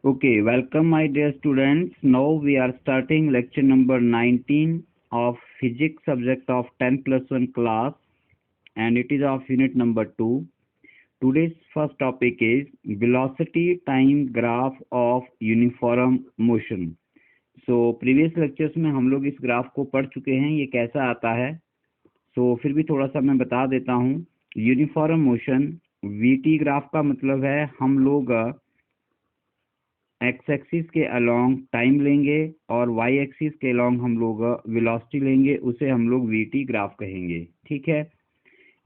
Okay, welcome my dear students. Now we are starting lecture number 19 of physics subject of 10 plus 1 class, and it is of unit number 2. Today's first topic is velocity time graph of uniform motion. So previous lectures में हम लोग इस graph को पढ़ चुके हैं, ये कैसा आता है. So फिर भी थोड़ा सा मैं बता देता हूँ. यूनिफॉर्म मोशन VT ग्राफ का मतलब है हम लोग एक्स एक्सिस के अलोंग टाइम लेंगे और वाई एक्सिस के अलोंग हम लोग वेलोसिटी लेंगे, उसे हम लोग VT ग्राफ कहेंगे. ठीक है.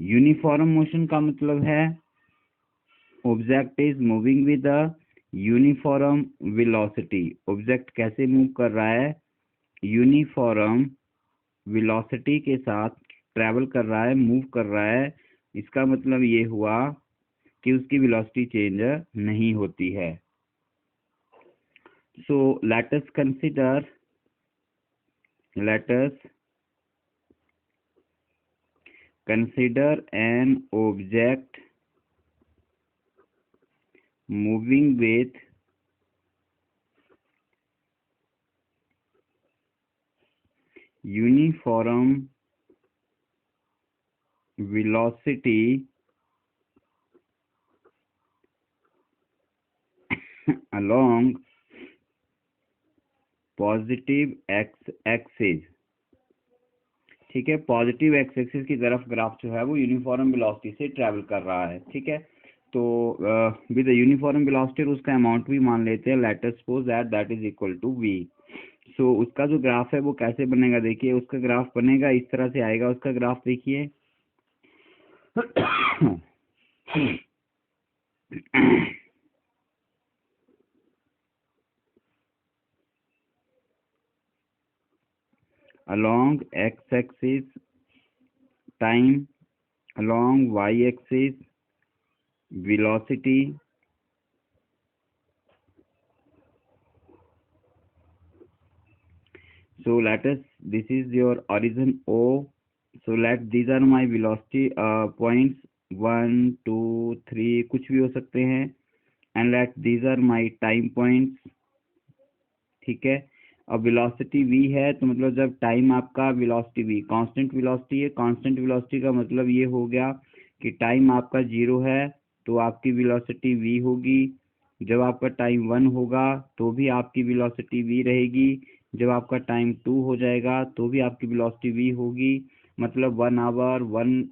यूनिफॉर्म मोशन का मतलब है object is moving with the uniform velocity. Object कैसे मूव कर रहा है? यूनिफॉर्म वेलोसिटी के साथ ट्रैवल कर रहा है, मूव कर रहा है. इसका मतलब ये हुआ कि उसकी वेलोसिटी चेंज नहीं होती है. So let us consider an object moving with uniform velocity along positive x axis. ठीक है. पॉजिटिव एक्स एक्सिस की तरफ ग्राफ जो है वो यूनिफॉर्म वेलोसिटी से ट्रैवल कर रहा है. ठीक है. तो विद यूनिफॉर्म वेलोसिटी उसका अमाउंट भी मान लेते हैं. Let us suppose that is equal to v. सो उसका जो ग्राफ है वो कैसे बनेगा? देखिए उसका ग्राफ बनेगा इस तरह से आएगा. उसका ग्राफ देखिए along x-axis time, along y-axis velocity, so let us, this is your origin O. So let these are my velocity points 1 2 3 कुछ भी हो सकते हैं, and let these are my time points. ठीक है. अब वेलोसिटी v है तो मतलब जब टाइम आपका वेलोसिटी v कांस्टेंट वेलोसिटी है. कांस्टेंट वेलोसिटी का मतलब ये हो गया कि टाइम आपका 0 है तो आपकी वेलोसिटी v होगी. जब आपका टाइम 1 होगा तो भी आपकी वेलोसिटी v रहेगी. जब आपका टाइम 2 हो जाएगा तो भी आपकी वेलोसिटी v होगी. मतलब 1 hour 1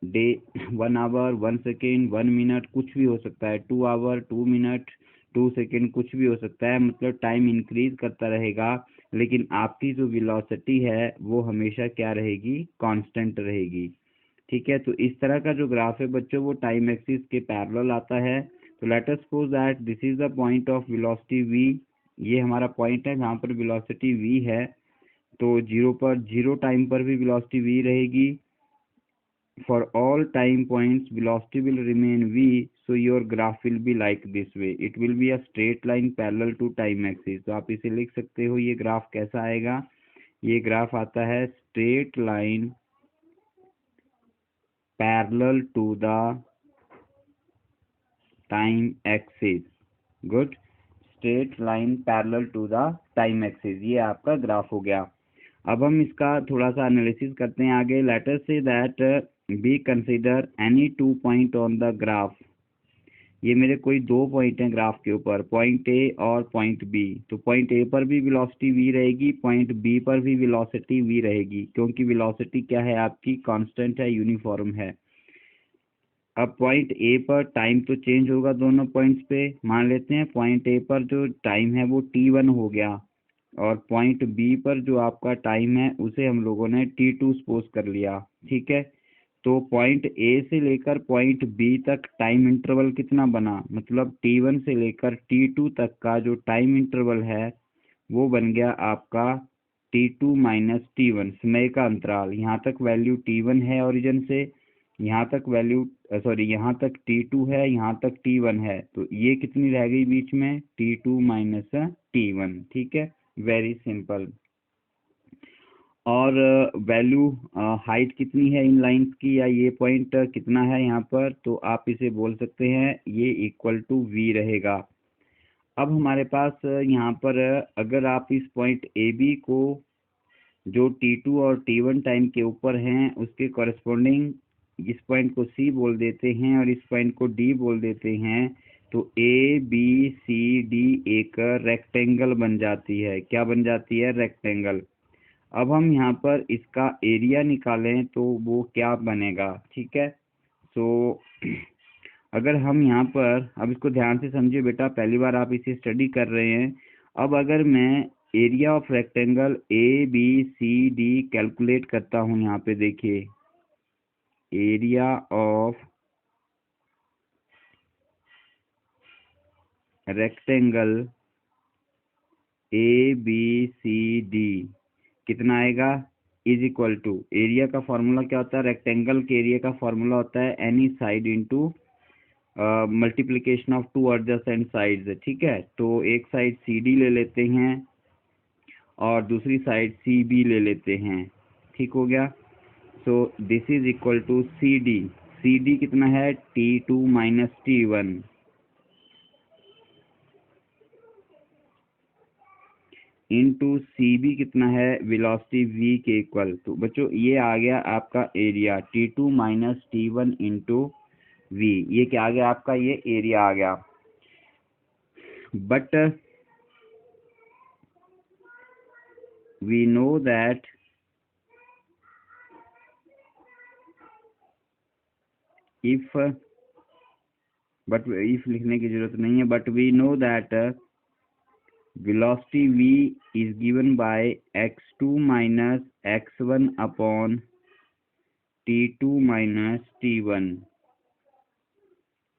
day 1 hour 1 second 1 minute कुछ भी हो सकता है. 2 आवर 2 मिनट 2 सेकेंड कुछ भी हो सकता है. मतलब टाइम इंक्रीज करता रहेगा, लेकिन आपकी जो वेलोसिटी है वो हमेशा क्या रहेगी? कांस्टेंट रहेगी. ठीक है. तो इस तरह का जो ग्राफ है बच्चों वो टाइम एक्सिस के पैरेलल आता है. तो late us suppose that this is the point of velocity v. ये हमारा पॉइंट है जहाँ पर वेलोसिटी v है. तो जीरो टाइम पर भी वेलोसिटी v रहेगी. For all time points velocity will remain v, so your graph will be like this way. It will be a straight line parallel to time axis. तो आप इसे लिख सकते हो. ये ग्राफ कैसा आएगा? ये ग्राफ आता है straight line parallel to the time axis. Good. Straight line parallel to the time axis. ये आपका ग्राफ हो गया. अब हम इसका थोड़ा सा एनालिसिस करते हैं आगे. Let us say that B consider any 2 point on the graph. ये मेरे कोई 2 पॉइंट हैं ग्राफ के ऊपर, पॉइंट ए और पॉइंट बी. तो पॉइंट ए पर भी वेलोसिटी v रहेगी, पॉइंट बी पर भी वेलोसिटी v रहेगी, क्योंकि वेलोसिटी क्या है आपकी? कांस्टेंट है, यूनिफॉर्म है. अब पॉइंट ए पर टाइम तो चेंज होगा दोनों पॉइंट्स पे. मान लेते हैं पॉइंट ए पर जो टाइम है वो t1 हो गया, और पॉइंट बी पर जो आपका टाइम है उसे हम लोगों ने t2 सपोज कर लिया. ठीक है. तो पॉइंट ए से लेकर पॉइंट बी तक टाइम इंटरवल कितना बना? मतलब t1 से लेकर t2 तक का जो टाइम इंटरवल है वो बन गया आपका t2 माइनस t1, समय का अंतराल. यहाँ तक वैल्यू t1 है ओरिजिन से, यहाँ तक वैल्यू यहाँ तक t2 है, यहाँ तक t1 है. तो ये कितनी रह गई बीच में? t2 minus t1. ठीक है. Very simple. और वैल्यू हाइट कितनी है इन लाइंस की, या ये पॉइंट कितना है यहाँ पर? तो आप इसे बोल सकते हैं ये इक्वल टू v रहेगा. अब हमारे पास यहाँ पर अगर आप इस पॉइंट ए बी को जो T2 और T1 टाइम के ऊपर हैं उसके कॉरेस्पॉन्डिंग इस पॉइंट को C बोल देते हैं और इस पॉइंट को D बोल देते हैं, तो ABCD एक रेक्टेंगल बन जाती है। क्या बन जाती है? रेक्टेंगल। अब हम यहाँ पर इसका एरिया निकालें तो वो क्या बनेगा? ठीक है, सो अगर हम यहाँ पर, अब इसको ध्यान से समझिए बेटा, पहली बार आप इसे स्टडी कर रहे हैं। अब अगर मैं area of rectangle ABCD calculate करता हूँ, यहाँ पे देखिए एरिया ऑफ रेक्टेंगल ABCD कितना आएगा? इज इक्वल टू, एरिया का फॉर्मूला क्या होता है? रेक्टेंगल के एरिया का फॉर्मूला होता है any side into multiplication of two adjacent sides. ठीक है, तो एक साइड CD ले लेते हैं और दूसरी साइड CB ले लेते हैं। ठीक हो गया, so this is equal to CD। CD कितना है? T2 minus T1 into CB कितना है? वेलोसिटी V के इक्वल। तो बच्चों ये आ गया आपका area T2 minus T1 into V। ये क्या आ गया आपका? ये एरिया आ गया। But we know that if, but if लिखने की जरूरत नहीं है, but we know that velocity V is given by x2 minus x1 upon T2 minus T1,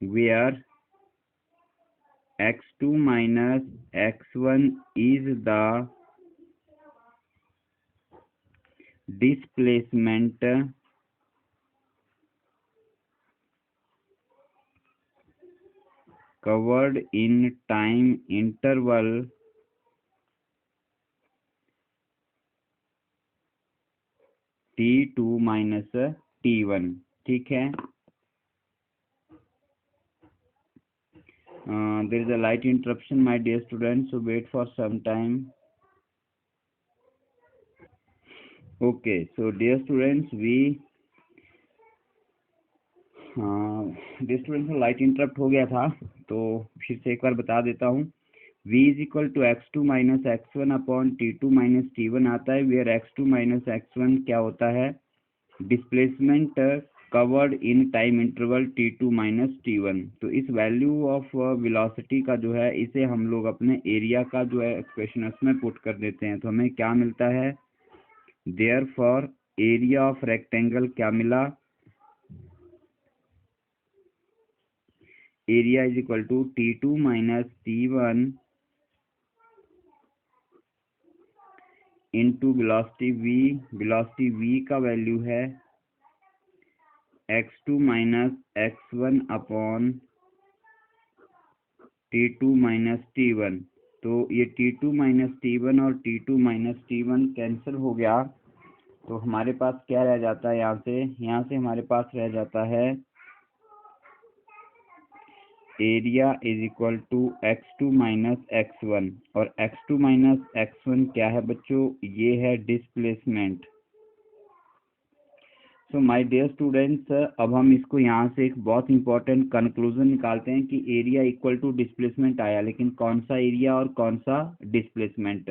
where x2 minus x1 is the displacement covered in time interval T2 minus T1। ठीक है, there is a light interruption my dear students, so wait for some time. Okay, so dear students, dear students, light interrupt हो गया था तो फिर से एक बार बता देता हूँ। V is equal to x2 minus x1 upon T2 minus T1 आता है, वेयर x2 माइनस x1 क्या होता है? Displacement covered in time interval T2 minus T1। तो इस वैल्यू ऑफ वेलोसिटी का जो है, इसे हम लोग अपने एरिया का जो है एक्सप्रेशन में पुट कर देते हैं, तो हमें क्या मिलता है? देयरफॉर एरिया ऑफ रेक्टेंगल क्या मिला? Area is equal to T2 minus T1 into velocity V। Velocity V का वैल्यू है x2 minus x1 upon T2 minus T1। तो ये T2 माइनस T1 और T2 माइनस T1 कैंसिल हो गया, तो हमारे पास क्या रह जाता है? यहाँ से हमारे पास रह जाता है area is equal to x2 minus x1, और x2 माइनस x1 क्या है बच्चों? ये है displacement. So my dear students, अब हम इसको यहाँ से एक बहुत इंपॉर्टेंट कंक्लूजन निकालते हैं कि एरिया इक्वल टू डिस्प्लेसमेंट आया, लेकिन कौन सा एरिया और कौन सा डिस्प्लेसमेंट?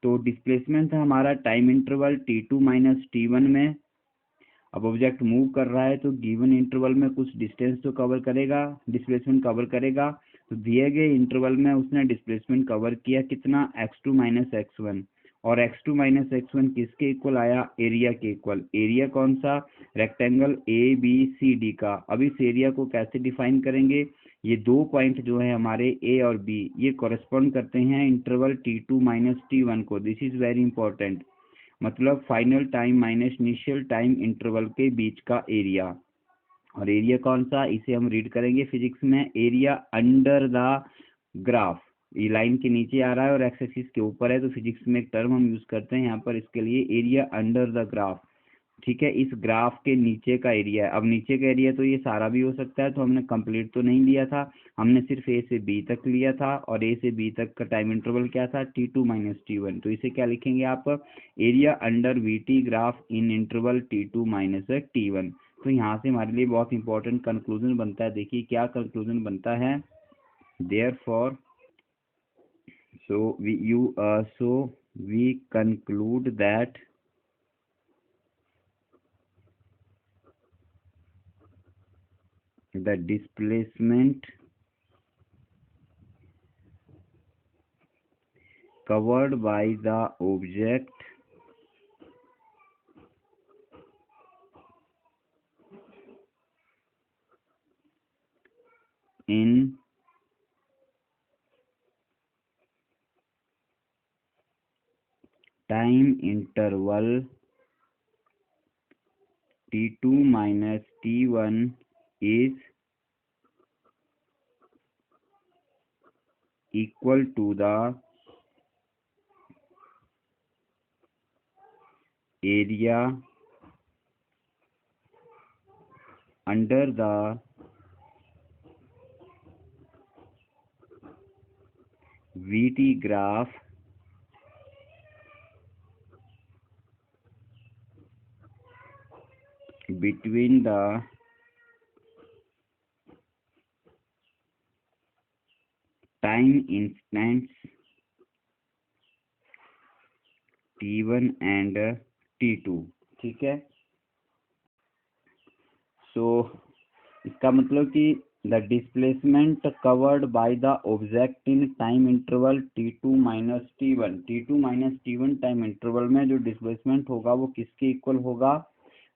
तो डिस्प्लेसमेंट है हमारा time interval T2 minus T1 में। अब ऑब्जेक्ट मूव कर रहा है तो गिवन इंटरवल में कुछ डिस्टेंस तो कवर करेगा, डिस्प्लेसमेंट कवर करेगा। तो दिए गए इंटरवल में उसने डिस्प्लेसमेंट कवर किया कितना? x2 minus x1। और x2 माइनस x1 किसके इक्वल आया? एरिया के इक्वल। एरिया कौन सा? रेक्टेंगल ABCD का। अब इस एरिया को कैसे डिफाइन करेंगे? ये दो पॉइंट जो है हमारे A और B, ये कॉरेस्पॉन्ड करते हैं इंटरवल T2 माइनस T1 को। दिस इज वेरी इंपॉर्टेंट, मतलब final time minus initial time interval के बीच का एरिया। और एरिया कौन सा? इसे हम रीड करेंगे फिजिक्स में, एरिया अंडर द ग्राफ। ये लाइन के नीचे आ रहा है और एक्स एक्सिस के ऊपर है, तो फिजिक्स में एक टर्म हम यूज करते हैं यहाँ पर इसके लिए, एरिया अंडर द ग्राफ। ठीक है, इस ग्राफ के नीचे का एरिया है। अब नीचे का एरिया तो ये सारा भी हो सकता है, तो हमने कंप्लीट तो नहीं लिया था, हमने सिर्फ ए से बी तक लिया था, और ए से बी तक का टाइम इंटरवल क्या था, T2 माइनस T1। तो इसे क्या लिखेंगे आप, एरिया अंडर VT ग्राफ इन इंटरवल T2 माइनस T1। तो यहाँ से हमारे लिए बहुत इंपॉर्टेंट कंक्लूजन बनता है। देखिए क्या कंक्लूजन बनता है, therefore so we conclude that the displacement covered by the object in time interval T2 minus T1 is equal to the area under the VT graph between the time instants T1 and T2। ठीक है, सो इसका मतलब कि the displacement covered by the object in time interval T2 minus T1 time interval में जो displacement होगा वो किसके इक्वल होगा,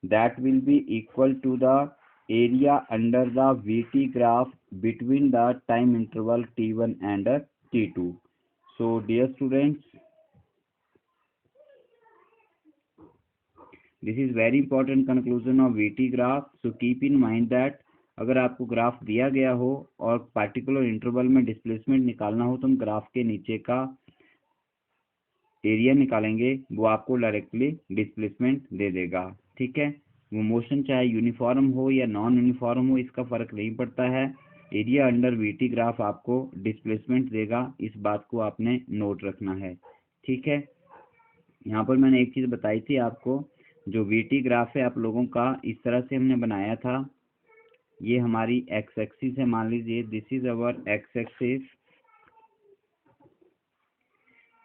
that will be equal to the area under the VT graph between the time interval T1 and T2। So dear students, this is very important conclusion of VT graph. So keep in mind that अगर आपको graph दिया गया हो और particular interval में displacement निकालना हो तो हम ग्राफ के नीचे का एरिया निकालेंगे, वो आपको डायरेक्टली डिस्प्लेसमेंट दे देगा। ठीक है, वो मोशन चाहे यूनिफॉर्म हो या नॉन यूनिफॉर्म हो, इसका फर्क नहीं पड़ता है, एरिया अंडर VT ग्राफ आपको डिस्प्लेसमेंट देगा। इस बात को आपने नोट रखना है। ठीक है, यहाँ पर मैंने एक चीज़ बताई थी आपको, जो VT ग्राफ है आप लोगों का इस तरह से हमने बनाया था। ये हमारी एक्स एक्सिस है, मान लीजिए this is our X axis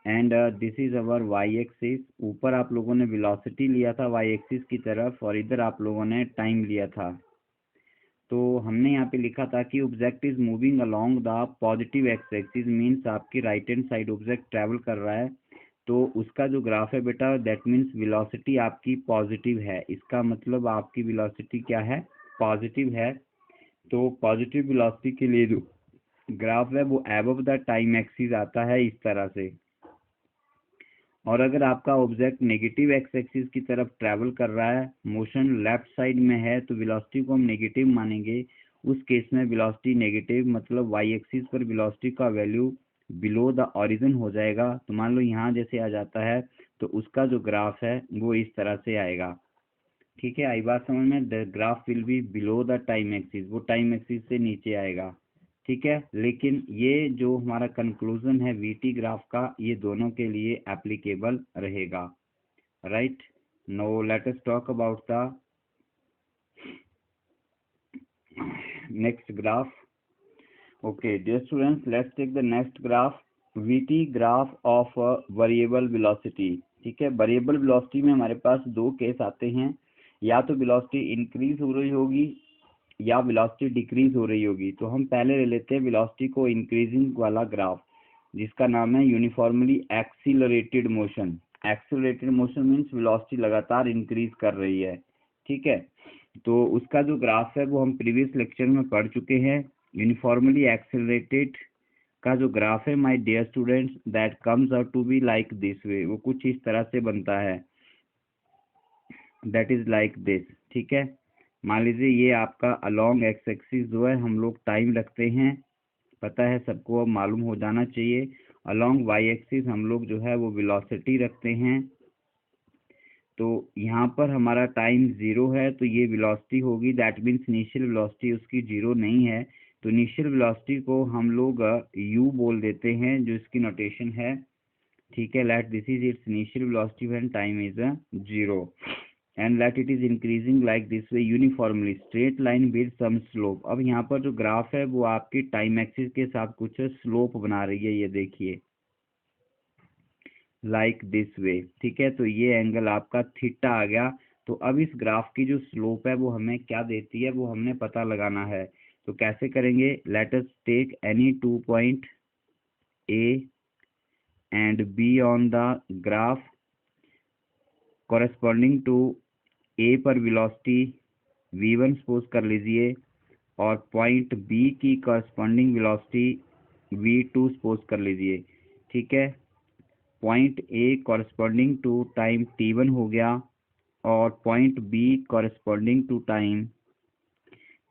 and this is our Y axis. ऊपर आप लोगों ने वेलोसिटी लिया था वाई एक्सिस की तरफ, और इधर आप लोगों ने टाइम लिया था। तो हमने यहाँ पे लिखा था कि object is moving along the positive x axis, means आपकी right hand side object travel कर रहा है, तो उसका जो ग्राफ है बेटा दैट मीन्स वेलोसिटी आपकी पॉजिटिव है। इसका मतलब आपकी वेलोसिटी क्या है, पॉजिटिव है। तो पॉजिटिव वेलोसिटी के लिए जो ग्राफ है वो एबव द टाइम एक्सिस आता है इस तरह से। और अगर आपका ऑब्जेक्ट नेगेटिव एक्स एक्सिस की तरफ ट्रैवल कर रहा है, मोशन लेफ्ट साइड में है, तो वेलोसिटी को हम नेगेटिव मानेंगे। उस केस में वेलोसिटी नेगेटिव मतलब वाई एक्सिस पर वेलोसिटी का वैल्यू बिलो द ओरिजिन हो जाएगा। तो मान लो यहाँ जैसे आ जाता है, तो उसका जो ग्राफ है वो इस तरह से आएगा। ठीक है, आई बात समझ में, the graph will be below the time axis, वो टाइम एक्सिस से नीचे आएगा। ठीक है, लेकिन ये जो हमारा कंक्लूजन है VT ग्राफ का, ये दोनों के लिए एप्लीकेबल रहेगा। Right, no let us talk about the next graph. Okay dear students, let's take the next graph, VT graph of variable velocity. ठीक है, वेरिएबल वेलोसिटी में हमारे पास दो केस आते हैं, या तो वेलोसिटी इंक्रीज हो रही होगी या वेलोसिटी डिक्रीज हो रही होगी। तो हम पहले ले लेते हैं वेलोसिटी को इंक्रीजिंग वाला ग्राफ, जिसका नाम है uniformly accelerated motion. Accelerated motion means velocity लगातार इंक्रीज कर रही है। ठीक है, तो उसका जो ग्राफ है वो हम प्रीवियस लेक्चर में पढ़ चुके हैं। यूनिफॉर्मली एक्सीलरेटेड का जो ग्राफ है my dear students, that comes out to be like this way, वो कुछ इस तरह से बनता है, दैट इज लाइक दिस। ठीक है, मान लीजिए ये आपका अलोंग एक्स एक्सिस जो है हम लोग टाइम रखते हैं, पता है सबको, अब मालूम हो जाना चाहिए। अलोंग वाई एक्सिस हम लोग जो है वो वेलोसिटी रखते हैं। तो यहाँ पर हमारा टाइम 0 है, तो ये वेलोसिटी होगी, दैट मीन्स इनिशियल वेलोसिटी उसकी 0 नहीं है। तो इनिशियल वेलोसिटी को हम लोग u बोल देते हैं, जो इसकी नोटेशन है। ठीक है, let this is its initial velocity when time is 0 and let it is increasing like this way uniformly straight line with some slope. अब यहाँ पर जो ग्राफ है वो आपकी टाइम एक्सिस के साथ कुछ स्लोप बना रही है, ये देखिए लाइक दिस वे। ठीक है, तो ये एंगल आपका थीटा आ गया। तो अब इस ग्राफ की जो स्लोप है वो हमें क्या देती है, वो हमने पता लगाना है। तो कैसे करेंगे, let us take any 2 point A and B on the graph corresponding to A पर वेलोसिटी v1 सपोज कर लीजिए, और पॉइंट बी की कॉरेस्पॉन्डिंग वेलोसिटी v2 सपोज कर लीजिए। ठीक है, point A corresponding to time t1 हो गया, और point B corresponding to time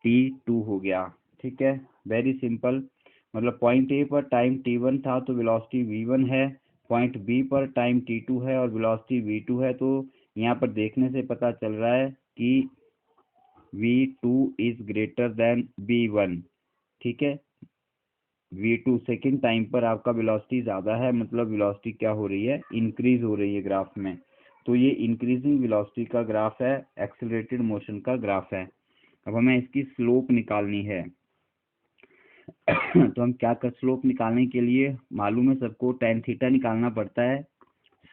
t2 हो गया। ठीक है, वेरी सिंपल। मतलब पॉइंट ए पर टाइम t1 था तो वेलोसिटी v1 है, पॉइंट बी पर टाइम t2 है और वेलोसिटी v2 है। तो यहाँ पर देखने से पता चल रहा है कि v2 is greater than v1। ठीक है, v2 सेकेंड टाइम पर आपका वेलोसिटी ज़्यादा है, मतलब वेलोसिटी क्या हो रही है, इंक्रीज हो रही है ग्राफ में। तो ये इंक्रीजिंग वेलोसिटी का ग्राफ है, एक्सेलरेटेड मोशन का ग्राफ है। अब हमें इसकी स्लोप निकालनी है। तो हम क्या कर, स्लोप निकालने के लिए मालूम है सबको tan थीटा निकालना पड़ता है।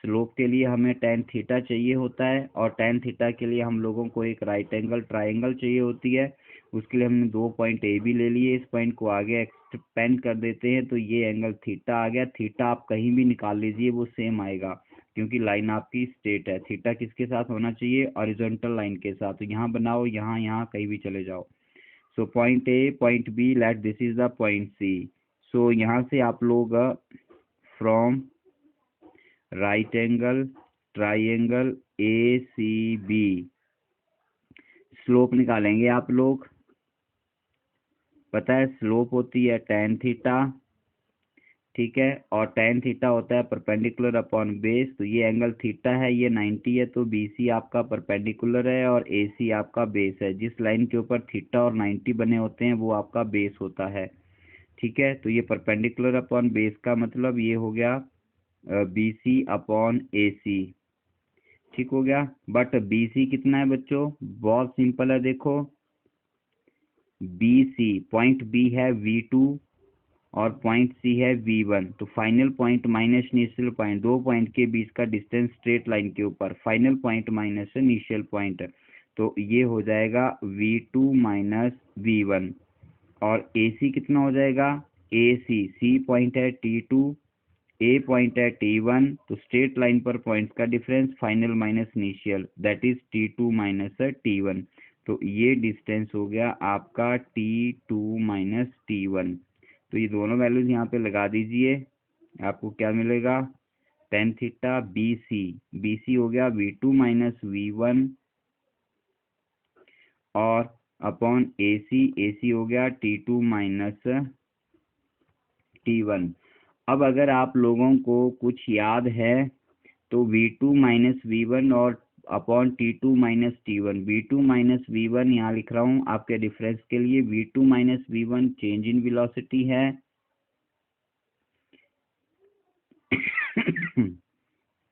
स्लोप के लिए हमें tan थीटा चाहिए होता है, और tan थीटा के लिए हम लोगों को एक राइट एंगल ट्राइंगल चाहिए होती है। उसके लिए हमने 2 पॉइंट ए बी ले लिए, इस पॉइंट को आगे एक्सपेंड कर देते हैं, तो ये एंगल थीटा आ गया। थीटा आप कहीं भी निकाल लीजिए वो सेम आएगा, क्योंकि लाइन आपकी स्ट्रेट है। थीटा किसके साथ होना चाहिए, हॉरिजॉन्टल लाइन के साथ। तो यहाँ बनाओ, यहाँ यहाँ कहीं भी चले जाओ। So point A point B, let this is the point C. So यहाँ से आप लोग from right angle triangle A C B slope निकालेंगे आप लोग। पता है स्लोप होती है tan थीटा। ठीक है, और tan थीटा होता है परपेंडिकुलर अपॉन बेस। तो ये एंगल थीटा है, ये 90 है, तो BC आपका परपेंडिकुलर है और AC आपका बेस है। जिस लाइन के ऊपर थीटा और 90 बने होते हैं वो आपका बेस होता है। ठीक है, तो ये परपेंडिकुलर अपॉन बेस का मतलब ये हो गया BC अपॉन AC। ठीक हो गया, बट BC कितना है बच्चों, बहुत सिंपल है, देखो BC पॉइंट B है V2 और पॉइंट C है V1। तो final point minus initial point, दो पॉइंट के बीच का डिस्टेंस स्ट्रेट लाइन के ऊपर, final point minus initial point, तो ये हो जाएगा V2 माइनस V1। और AC कितना हो जाएगा, AC C पॉइंट है T2, A पॉइंट है T1, तो स्ट्रेट लाइन पर पॉइंट्स का difference final minus initial, that is T2 minus T1। तो ये डिस्टेंस हो गया आपका T2 माइनस T1। तो ये दोनों वैल्यूज यहाँ पे लगा दीजिए, आपको क्या मिलेगा, tan थीटा BC हो गया V2 माइनस V1 और अपॉन AC हो गया T2 माइनस T1। अब अगर आप लोगों को कुछ याद है तो V2 माइनस V1 और upon T2 minus T1, V2 minus V1 यहाँ लिख रहा हूँ आपके डिफरेंस के लिए। V2 minus V1 change in velocity है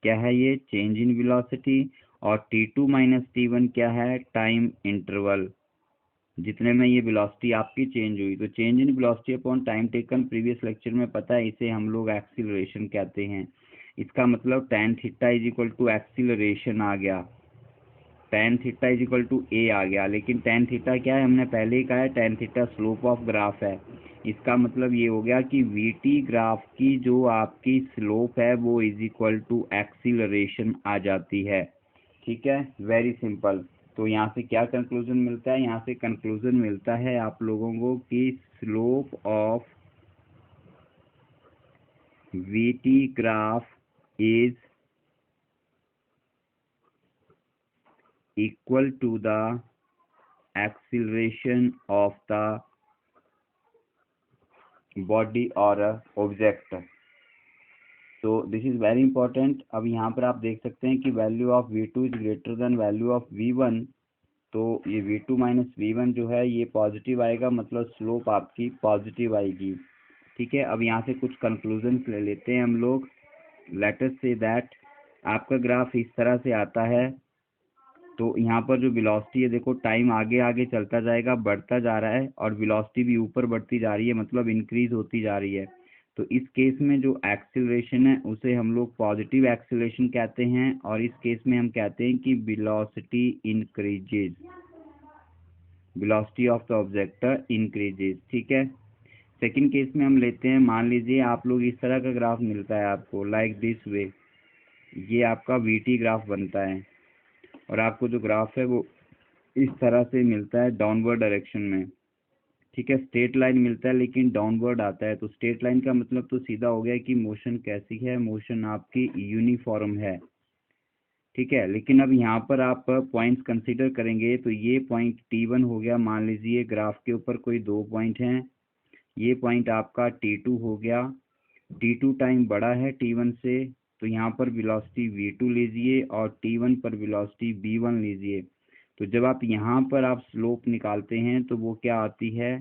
क्या है ये, चेंज इन वेलोसिटी। और T2 माइनस T1 क्या है, टाइम इंटरवल, जितने में ये वेलोसिटी आपकी चेंज हुई। तो change in velocity upon time taken, previous lecture में पता है इसे हम लोग एक्सीलरेशन कहते हैं। इसका मतलब tan theta is equal to acceleration आ गया, tan theta is equal to a आ गया। लेकिन tan थीटा क्या है, हमने पहले ही कहा है tan theta slope of graph है। इसका मतलब ये हो गया कि VT ग्राफ की जो आपकी स्लोप है वो इज इक्वल टू एक्सीलरेशन आ जाती है। ठीक है, वेरी सिंपल। तो यहाँ से क्या कंक्लूजन मिलता है, यहाँ से कंक्लूजन मिलता है आप लोगों को कि slope of VT graph is equal to the acceleration of the body or object। तो दिस इज वेरी इंपॉर्टेंट। अब यहाँ पर आप देख सकते हैं कि value of V2 is greater than value of V1, तो ये V2 माइनस V1 जो है ये पॉजिटिव आएगा, मतलब स्लोप आपकी पॉजिटिव आएगी। ठीक है, अब यहाँ से कुछ कंक्लूजन ले लेते हैं हम लोग। लेट अस से दैट आपका ग्राफ इस तरह से आता है, तो यहाँ पर जो वेलोसिटी है देखो टाइम आगे आगे चलता जाएगा, बढ़ता जा रहा है, और वेलोसिटी भी ऊपर बढ़ती जा रही है, मतलब इंक्रीज होती जा रही है। तो इस केस में जो एक्सीलरेशन है उसे हम लोग पॉजिटिव एक्सीलरेशन कहते हैं, और इस केस में हम कहते हैं कि velocity increases, velocity of the object increases. ठीक है, सेकंड केस में हम लेते हैं, मान लीजिए आप लोग इस तरह का ग्राफ मिलता है आपको, लाइक दिस वे, ये आपका VT ग्राफ बनता है, और आपको जो ग्राफ है वो इस तरह से मिलता है डाउनवर्ड डायरेक्शन में। ठीक है, स्ट्रेट लाइन मिलता है लेकिन डाउनवर्ड आता है, तो स्ट्रेट लाइन का मतलब तो सीधा हो गया कि मोशन कैसी है, मोशन आपकी यूनिफॉर्म है। ठीक है, लेकिन अब यहाँ पर आप पॉइंट्स कंसीडर करेंगे, तो ये पॉइंट T1 हो गया, मान लीजिए ग्राफ के ऊपर कोई 2 पॉइंट हैं, ये पॉइंट आपका T2 हो गया। T2 टाइम बड़ा है T1 से, तो यहाँ पर वेलोसिटी V2 लीजिए और T1 पर वेलोसिटी V1 लीजिए। तो जब आप यहाँ पर आप स्लोप निकालते हैं तो वो क्या आती है,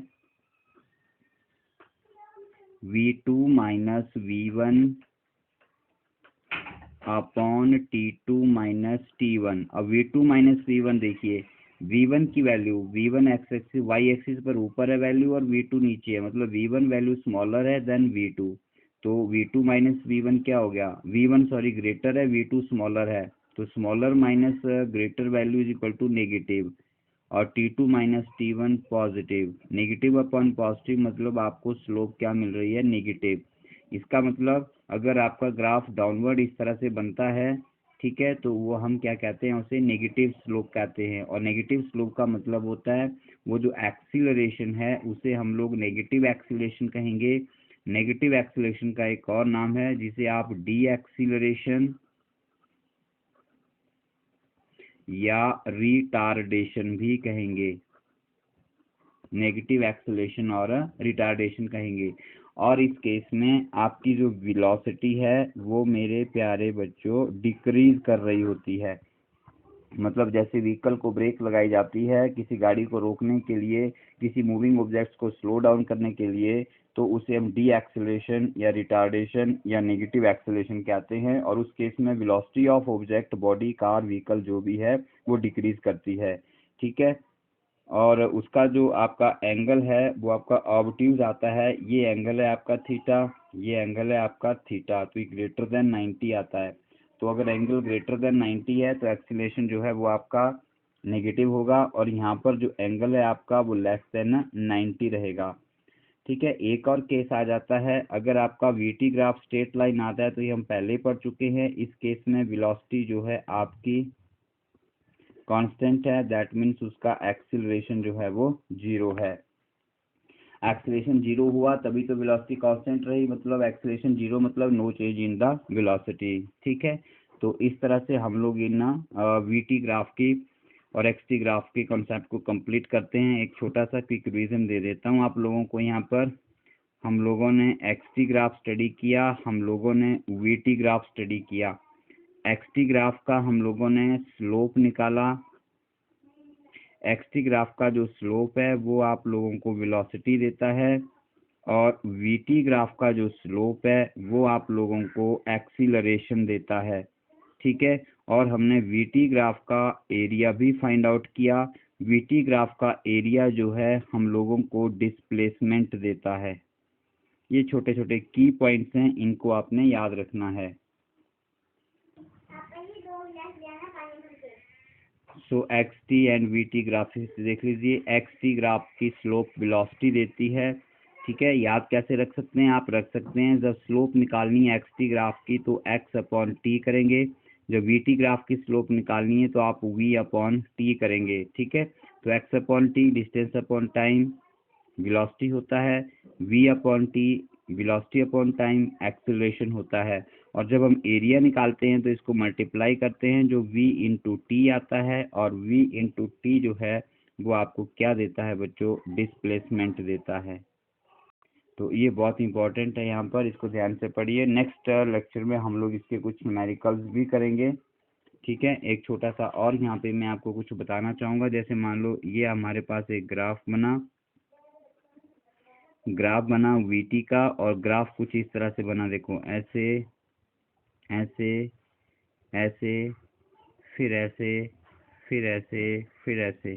V2 minus V1 upon T2 minus T1। अब V2 माइनस V1 देखिए, V1 की value, V1 X axis Y axis पर ऊपर है वैल्यू और V2 नीचे है, मतलब V1 वैल्यू स्मॉलर है देन V2, तो V2 माइनस V1 क्या हो गया, V1 सॉरी ग्रेटर है, V2 स्मॉलर है, तो smaller minus greater value is equal to negative, और T2 minus T1 positive. Negative upon positive मतलब आपको स्लोप क्या मिल रही है, नेगेटिव। इसका मतलब अगर आपका ग्राफ डाउनवर्ड इस तरह से बनता है, ठीक है, तो वो हम क्या कहते हैं, उसे नेगेटिव स्लोप कहते हैं। और नेगेटिव स्लोप का मतलब होता है वो जो एक्सीलरेशन है उसे हम लोग नेगेटिव एक्सीलरेशन कहेंगे। नेगेटिव एक्सीलरेशन का एक और नाम है जिसे आप डी एक्सीलरेशन या रिटार्डेशन भी कहेंगे, नेगेटिव एक्सीलरेशन और रिटार्डेशन कहेंगे। और इस केस में आपकी जो वेलोसिटी है वो मेरे प्यारे बच्चों डिक्रीज कर रही होती है, मतलब जैसे व्हीकल को ब्रेक लगाई जाती है किसी गाड़ी को रोकने के लिए, किसी मूविंग ऑब्जेक्ट्स को स्लो डाउन करने के लिए, तो उसे हम डी एक्सीलरेशन या रिटार्डेशन या नेगेटिव एक्सीलरेशन कहते हैं। और उस केस में velocity of object, body, car, vehicle जो भी है वो डिक्रीज करती है। ठीक है, और उसका जो आपका एंगल है वो आपका ऑब्ट्यूज आता है, ये एंगल है आपका थीटा, ये एंगल है आपका थीटा, तो ये ग्रेटर देन 90 आता है। तो अगर एंगल ग्रेटर देन 90 है तो एक्सीलरेशन जो है वो आपका नेगेटिव होगा, और यहाँ पर जो एंगल है आपका वो लेस देन 90 रहेगा। ठीक है, एक और केस आ जाता है, अगर आपका VT ग्राफ स्ट्रेट लाइन आता है, तो ये हम पहले पढ़ चुके हैं। इस केस में वेलोसिटी जो है आपकी कांस्टेंट है, दैट मीन्स उसका एक्सीलरेशन जो है वो 0 है। एक्सीलरेशन 0 हुआ तभी तो वेलोसिटी कांस्टेंट रही, मतलब एक्सीलरेशन 0 मतलब no change in the velocity. ठीक है, तो इस तरह से हम लोग इन VT ग्राफ की और XT ग्राफ के कॉन्सेप्ट को कंप्लीट करते हैं। एक छोटा सा क्विक रिवीजन दे देता हूँ आप लोगों को। यहाँ पर हम लोगों ने XT ग्राफ स्टडी किया, हम लोगों ने VT ग्राफ स्टडी किया। XT ग्राफ का हम लोगों ने स्लोप निकाला, XT ग्राफ का जो स्लोप है वो आप लोगों को वेलोसिटी देता है, और VT ग्राफ का जो स्लोप है वो आप लोगों को एक्सीलरेशन देता है। ठीक है, और हमने VT ग्राफ का एरिया भी फाइंड आउट किया। VT ग्राफ का एरिया जो है हम लोगों को डिस्प्लेसमेंट देता है। ये छोटे छोटे की पॉइंट्स हैं, इनको आपने याद रखना है। सो XT एंड VT ग्राफ देख लीजिए। XT ग्राफ की स्लोप वेलोसिटी देती है। ठीक है, याद कैसे रख सकते हैं, आप रख सकते हैं जब स्लोप निकालनी है XT ग्राफ की तो x अपॉन टी करेंगे, जब VT ग्राफ की स्लोप निकालनी है तो आप v अपॉन टी करेंगे। ठीक है, तो x upon T distance upon time velocity होता है, v upon T velocity upon time acceleration होता है, और जब हम एरिया निकालते हैं तो इसको मल्टीप्लाई करते हैं, जो v इंटू टी आता है, और v इंटू टी जो है वो आपको क्या देता है बच्चों, डिस्प्लेसमेंट देता है। तो ये बहुत इंपॉर्टेंट है, यहाँ पर इसको ध्यान से पढ़िए। नेक्स्ट लेक्चर में हम लोग इसके कुछ न्यूमेरिकल्स भी करेंगे, ठीक है। एक छोटा सा और यहाँ पे मैं आपको कुछ बताना चाहूँगा। जैसे मान लो ये हमारे पास एक ग्राफ बना वीटी का, और ग्राफ कुछ इस तरह से बना, देखो ऐसे ऐसे ऐसे, फिर ऐसे, फिर ऐसे, फिर ऐसे,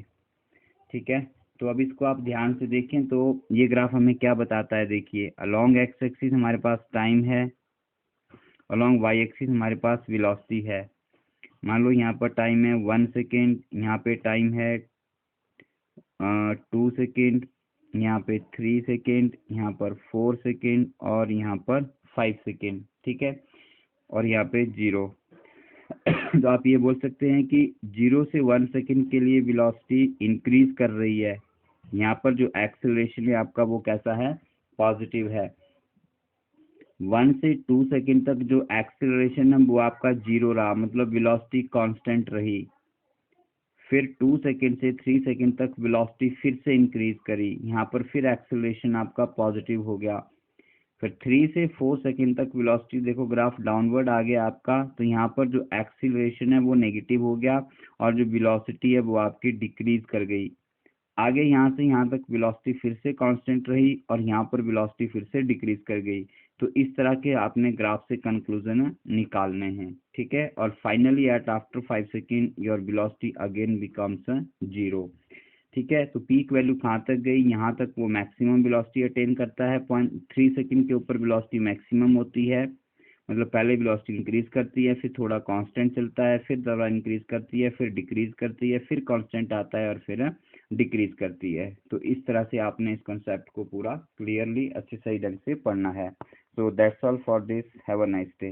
ठीक है। तो अब इसको आप ध्यान से देखें तो ये ग्राफ हमें क्या बताता है। देखिए अलोंग एक्स एक्सिस हमारे पास टाइम है, अलोंग वाई एक्सिस हमारे पास वेलोसिटी है। मान लो यहाँ पर टाइम है 1 सेकेंड, यहाँ पे टाइम है 2 सेकेंड, यहाँ पे 3 सेकेंड, यहाँ पर 4 सेकेंड, और यहाँ पर 5 सेकेंड, ठीक है। और यहाँ पे 0। तो आप ये बोल सकते हैं कि 0 से 1 सेकेंड के लिए वेलोसिटी इंक्रीज कर रही है। यहाँ पर जो एक्सेलरेशन है आपका वो कैसा है, पॉजिटिव है। 1 से 2 सेकेंड तक जो एक्सेलरेशन है वो आपका 0 रहा, मतलब वेलोसिटी कांस्टेंट रही। फिर 2 सेकेंड से 3 सेकेंड तक वेलोसिटी फिर से इंक्रीज करी, यहाँ पर फिर एक्सेलरेशन आपका पॉजिटिव हो गया। फिर 3 से 4 सेकेंड तक वेलोसिटी, देखो ग्राफ डाउनवर्ड आ गया आपका, तो यहाँ पर जो एक्सीलरेशन है वो नेगेटिव हो गया, और जो वेलोसिटी है वो आपकी डिक्रीज कर गई। आगे यहाँ से यहाँ तक वेलोसिटी फिर से कांस्टेंट रही, और यहाँ पर वेलोसिटी फिर से डिक्रीज कर गई। तो इस तरह के आपने ग्राफ से कंक्लूजन निकालने हैं, ठीक है। और finally at after 5 second your velocity again becomes 0, ठीक है। तो पीक वैल्यू कहाँ तक गई, यहाँ तक वो मैक्सिमम वेलोसिटी अटेन करता है। 0.3 सेकेंड के ऊपर वेलोसिटी मैक्सिमम होती है, मतलब पहले वेलोसिटी इंक्रीज करती है, फिर थोड़ा कांस्टेंट चलता है, फिर थोड़ा इंक्रीज करती है, फिर डिक्रीज करती है, फिर कांस्टेंट आता है, और फिर डिक्रीज करती है। तो इस तरह से आपने इस कॉन्सेप्ट को पूरा क्लियरली अच्छे सही ढंग से पढ़ना है। So that's all for this, have a nice day.